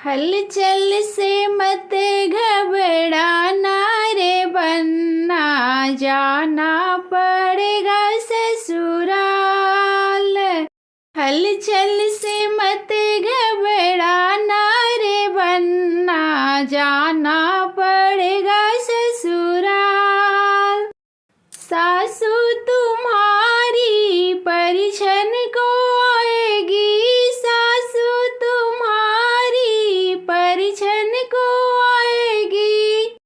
हलचल से मत घबराना रे बन्ना, जाना पड़ेगा ससुराल। हलचल से मत घबराना रे बन्ना, जाना पड़ेगा ससुराल। सासू तुम्हारी परिछन को आएगी, सासू तुम्हारी परिछन को आएगी।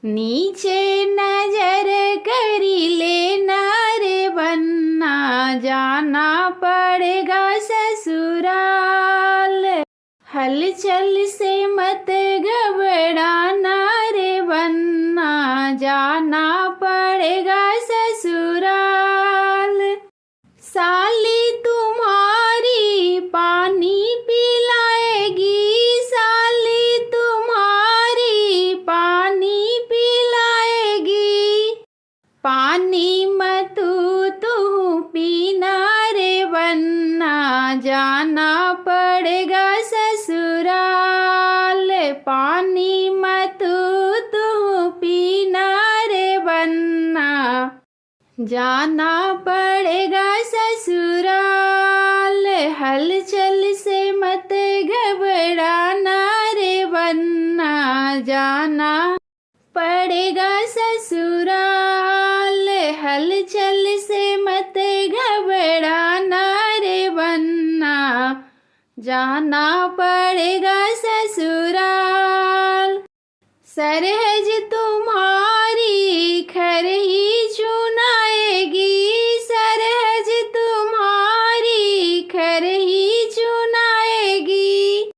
नीचे नजर करी लेना रे बन्ना, जाना पड़ेगा ससुराल। हलचल से मत घबराना रे बन्ना, जाना पड़ेगा ससुराल। साली तुम्हारी पानी पिलाएगी, साली तुम्हारी पानी पिलाएगी। पानी मत तू पीना रे बन्ना, जाना पड़ेगा ससुराल। पानी मत तू पीना रे बन्ना, जाना पड़ेगा ससुराल। हलचल से मत घबराना रे बन्ना, जाना पड़ेगा ससुराल। हलचल से मत घबराना रे बन्ना, जाना पड़ेगा ससुराल। सरहज तुम्हारी खर ही चुनाएगी, सरहज तुम्हारी खर ही चुनाएगी।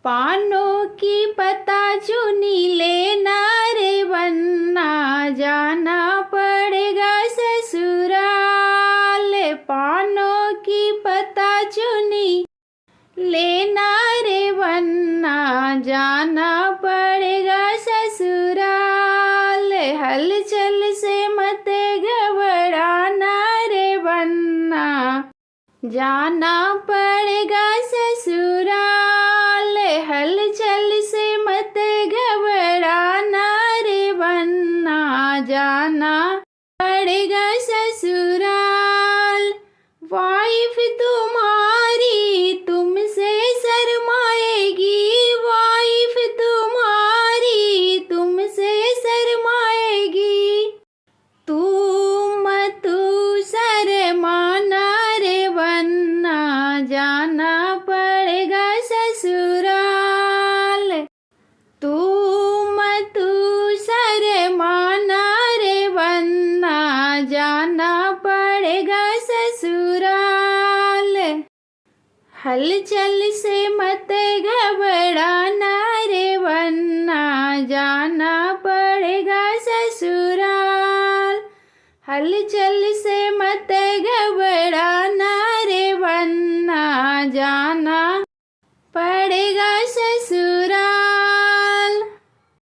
पानों की पता चुनी लेना रे बन्ना, जाना पड़ेगा ससुराल। पानों की पता चुनी लेना रे बन्ना, जाना पड़ेगा ससुराल। हलचल से मत घबराना रे बन्ना, जाना पड़ेगा ससुराल। हलचल से मत घबराना रे बन्ना, जाना पड़ेगा ससुराल। वाइफ तुम्हारी तुमसे शर्माएगी, वाइफ तुम्हारी तुमसे शर्माएगी। तू मत शर्माना रे बन्ना, जाना पड़ेगा ससुराल। तू मत शर्माना रे बन्ना, जाना पड़ेगा ससुराल। हलचल से मत घबराना रे बन्ना, जाना पड़ेगा ससुराल। हलचल से मत